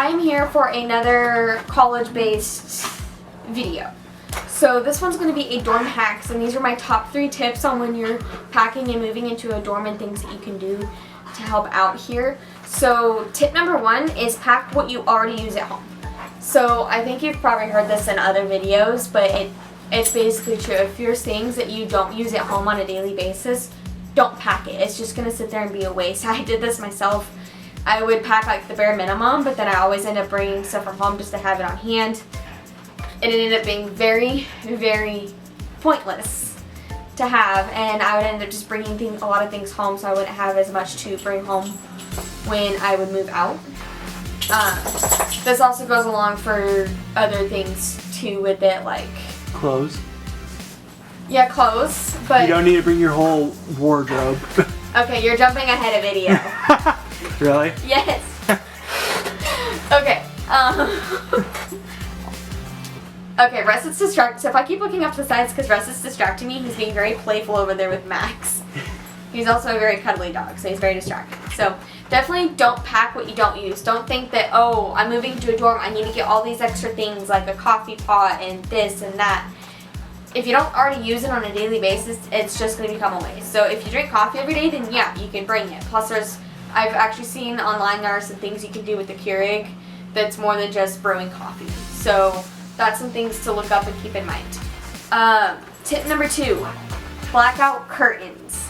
I am here for another college-based video. So this one's going to be a dorm hacks, and these are my top 3 tips on when you're packing and moving into a dorm and things that you can do to help out here. So tip number 1 is pack what you already use at home. So I think you've probably heard this in other videos, but it's basically true. If there's things that you don't use at home on a daily basis, don't pack it. It's just going to sit there and be a waste. I did this myself. I would pack like the bare minimum, but then I always end up bringing stuff from home just to have it on hand. And it ended up being very, very pointless to have, and I would end up just bringing a lot of things home, so I wouldn't have as much to bring home when I would move out. This also goes along for other things too with it, like clothes. Yeah, clothes, but you don't need to bring your whole wardrobe. Okay, you're jumping ahead of video. Really? Yes. Okay. Okay, Russ is distracted. So if I keep looking off to the sides because Russ is distracting me, he's being very playful over there with Max. He's also a very cuddly dog, so he's very distracting. So definitely don't pack what you don't use. Don't think that, oh, I'm moving to a dorm, I need to get all these extra things like a coffee pot and this and that. If you don't already use it on a daily basis, it's just going to become a waste. So if you drink coffee every day, then yeah, you can bring it. Plus I've actually seen online there are some things you can do with the Keurig that's more than just brewing coffee. So that's some things to look up and keep in mind. Tip number 2, blackout curtains.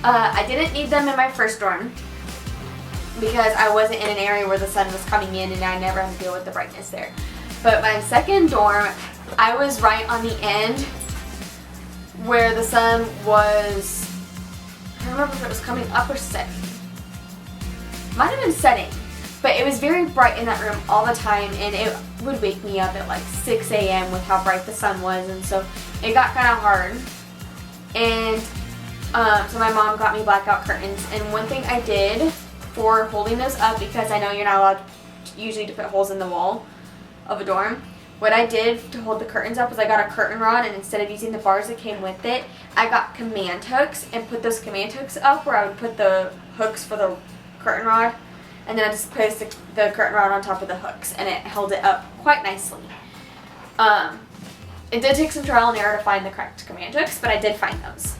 I didn't need them in my first dorm because I wasn't in an area where the sun was coming in and I never had to deal with the brightness there. But my second dorm, I was right on the end where the sun was, I don't remember if it was coming up or setting. Might have been setting, but it was very bright in that room all the time, and it would wake me up at like 6 a.m. with how bright the sun was, and so it got kind of hard. And so my mom got me blackout curtains, and one thing I did for holding those up, because I know you're not allowed usually to put holes in the wall of a dorm, what I did to hold the curtains up was I got a curtain rod, and instead of using the bars that came with it, I got command hooks and put those command hooks up where I would put the hooks for the curtain rod, and then I just placed the curtain rod on top of the hooks, and it held it up quite nicely. It did take some trial and error to find the correct command hooks, but I did find those.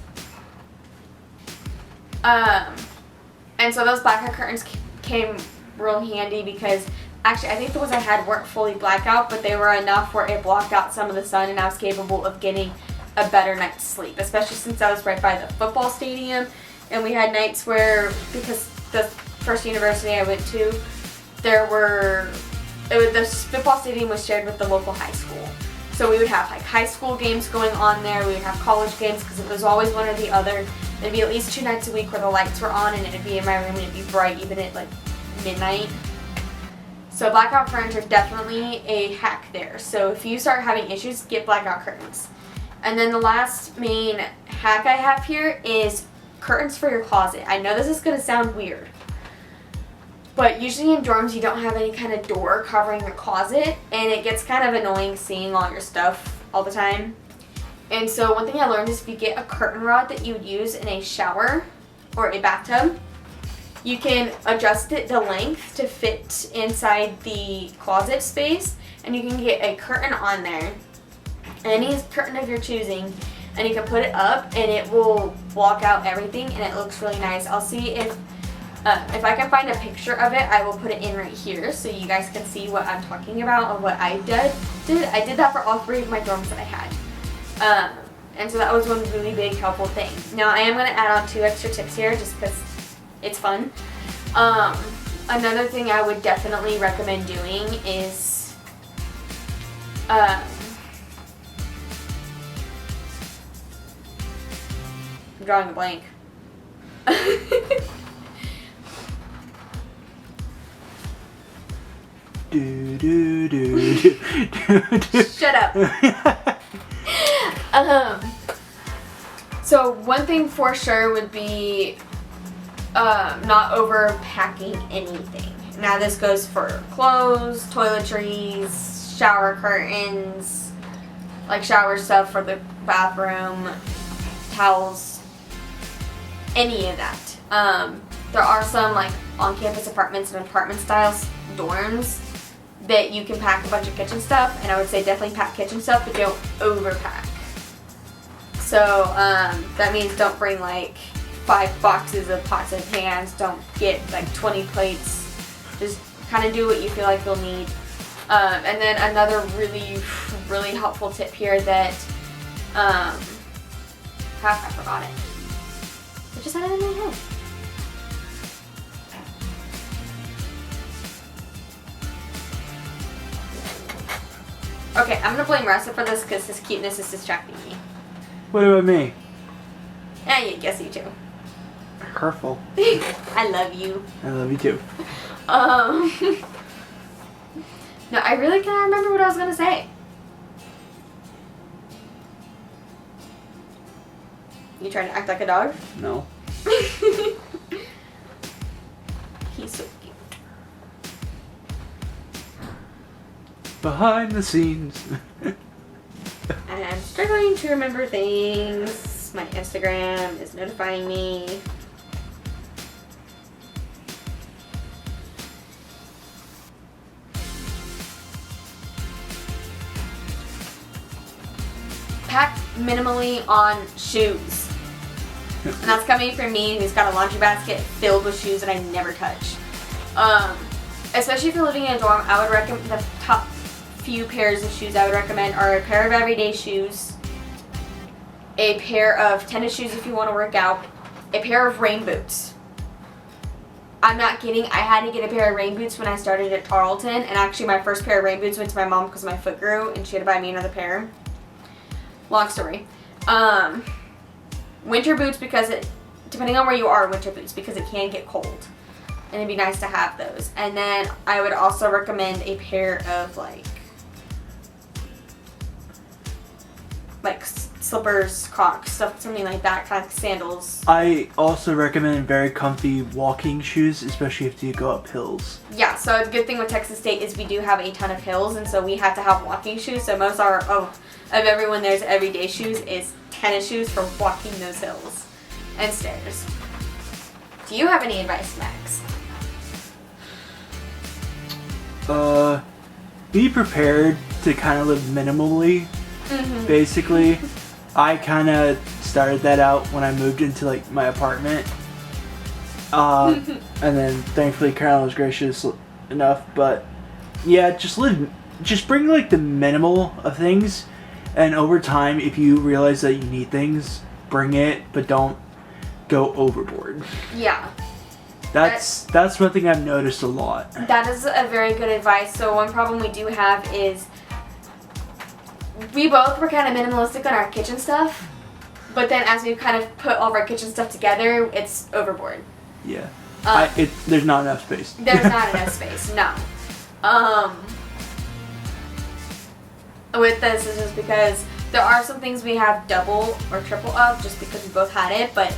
And so those blackout curtains came real handy because actually, I think the ones I had weren't fully blackout, but they were enough where it blocked out some of the sun, and I was capable of getting a better night's sleep, especially since I was right by the football stadium, and we had nights where, because the first university I went to, the football stadium was shared with the local high school. So we would have like high school games going on there, we would have college games because it was always one or the other. There'd be at least 2 nights a week where the lights were on and it'd be in my room and it'd be bright even at like midnight. So blackout curtains are definitely a hack there. So if you start having issues, get blackout curtains. And then the last main hack I have here is curtains for your closet. I know this is going to sound weird, but usually in dorms you don't have any kind of door covering your closet, and it gets kind of annoying seeing all your stuff all the time. And so one thing I learned is if you get a curtain rod that you would use in a shower or a bathtub, you can adjust it the length to fit inside the closet space, and you can get a curtain on there, any curtain of your choosing, and you can put it up and it will block out everything and it looks really nice. I'll see if I can find a picture of it, I will put it in right here so you guys can see what I'm talking about or what I did. I did that for all 3 of my dorms that I had. And so that was one really big helpful thing. Now I am going to add on 2 extra tips here just because it's fun. Another thing I would definitely recommend doing is I'm drawing a blank. Shut up. So one thing for sure would be not overpacking anything. Now this goes for clothes, toiletries, shower curtains, like shower stuff for the bathroom, towels, any of that. There are some like on-campus apartments and apartment style dorms that you can pack a bunch of kitchen stuff, and I would say definitely pack kitchen stuff, but don't overpack. So that means don't bring like 5 boxes of pots and pans, don't get like 20 plates, just kind of do what you feel like you'll need. And then another really, really helpful tip here that, I forgot it. I just had it in my head. Okay, I'm gonna blame Russell for this because his cuteness is distracting me. What about me? Yeah, you guess you too. Hurtful. I love you. I love you too. No, I really can't remember what I was gonna say. You trying to act like a dog? No. He's so cute. Behind the scenes. I'm struggling to remember things. My Instagram is notifying me. Pack minimally on shoes. And that's coming from me, who's got a laundry basket filled with shoes that I never touch. Especially if you're living in a dorm, I would recommend the top few pairs of shoes I would recommend are a pair of everyday shoes, a pair of tennis shoes if you want to work out, a pair of rain boots. I'm not kidding, I had to get a pair of rain boots when I started at Tarleton, and actually my first pair of rain boots went to my mom because my foot grew and she had to buy me another pair. Long story. Winter boots because depending on where you are, winter boots because it can get cold. And it'd be nice to have those. And then I would also recommend a pair of like slippers, Crocs, stuff, something like that, kind of sandals. I also recommend very comfy walking shoes, especially if you go up hills. Yeah, so a good thing with Texas State is we do have a ton of hills, and so we have to have walking shoes. So most of everyone there's everyday shoes is tennis shoes for walking those hills and stairs. Do you have any advice, Max? Be prepared to kind of live minimally. Mm-hmm. Basically, I kind of started that out when I moved into like my apartment, and then thankfully Carolyn was gracious enough. But yeah, just bring like the minimal of things, and over time, if you realize that you need things, bring it, but don't go overboard. Yeah. That's one thing I've noticed a lot. That is a very good advice. So one problem we do have is we both were kind of minimalistic on our kitchen stuff, but then as we kind of put all of our kitchen stuff together, it's overboard. Yeah. There's not enough space. There's not enough space, no. With this is just because there are some things we have double or triple of just because we both had it, but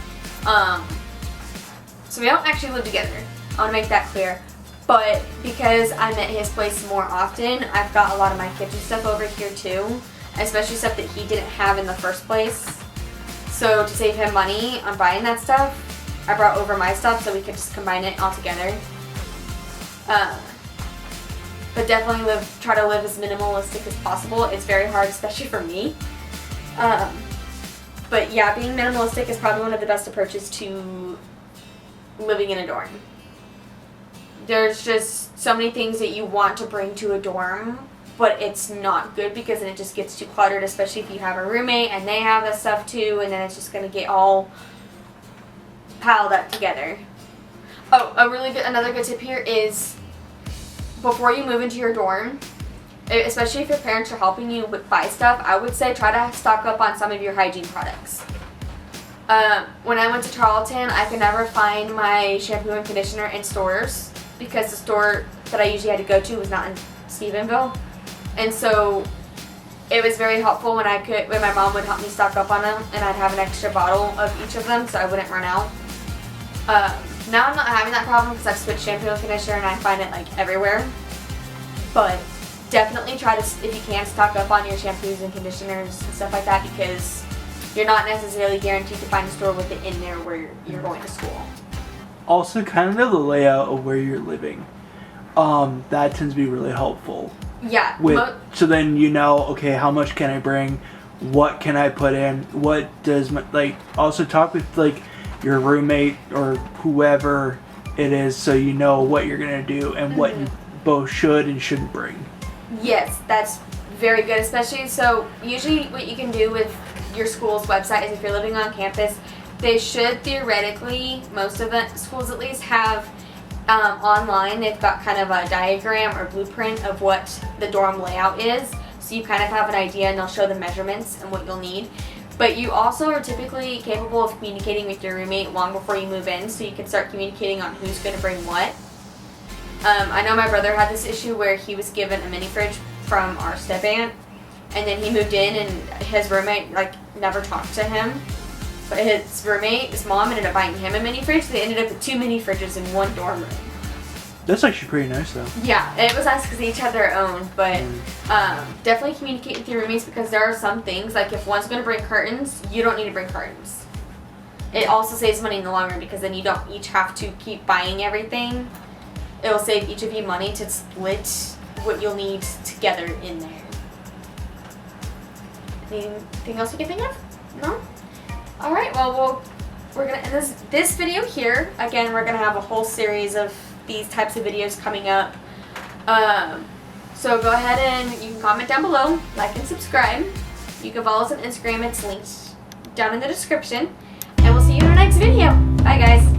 so we don't actually live together. I want to make that clear. But because I'm at his place more often, I've got a lot of my kitchen stuff over here too, especially stuff that he didn't have in the first place. So to save him money on buying that stuff, I brought over my stuff so we could just combine it all together. But definitely try to live as minimalistic as possible. It's very hard, especially for me. But yeah, being minimalistic is probably one of the best approaches to living in a dorm. There's just so many things that you want to bring to a dorm, but it's not good because then it just gets too cluttered, especially if you have a roommate and they have this stuff too, and then it's just going to get all piled up together. Oh, another good tip here is before you move into your dorm, especially if your parents are helping you buy stuff, I would say try to stock up on some of your hygiene products. When I went to Tarleton, I could never find my shampoo and conditioner in stores because the store that I usually had to go to was not in Stephenville. And so it was very helpful when my mom would help me stock up on them, and I'd have an extra bottle of each of them so I wouldn't run out. Now I'm not having that problem because I've switched shampoo and conditioner and I find it like everywhere. But definitely try to, if you can, stock up on your shampoos and conditioners and stuff like that because you're not necessarily guaranteed to find a store with it in there where you're going to school. Also, kind of know the layout of where you're living. that tends to be really helpful. Yeah. So then you know, okay, how much can I bring? What can I put in? What does also talk with your roommate or whoever it is, so you know what you're gonna do and what you both should and shouldn't bring. Yes, that's very good, especially so usually what you can do with your school's website is if you're living on campus, they should theoretically, most of the schools at least, have online, they've got kind of a diagram or blueprint of what the dorm layout is, so you kind of have an idea and they'll show the measurements and what you'll need. But you also are typically capable of communicating with your roommate long before you move in, so you can start communicating on who's going to bring what. I know my brother had this issue where he was given a mini fridge from our step aunt, and then he moved in and his roommate never talked to him. But his mom ended up buying him a mini fridge. So they ended up with 2 mini fridges in one dorm room. That's actually pretty nice, though. Yeah, it was nice because they each had their own. But definitely communicate with your roommates, because there are some things, like if one's going to bring curtains, you don't need to bring curtains. It also saves money in the long run, because then you don't each have to keep buying everything. It will save each of you money to split what you'll need together in there. Anything else we can think of? No? Alright, well, we're going to end this video here. Again, we're going to have a whole series of these types of videos coming up. So go ahead and you can comment down below, like and subscribe. You can follow us on Instagram. It's linked down in the description. And we'll see you in our next video. Bye, guys.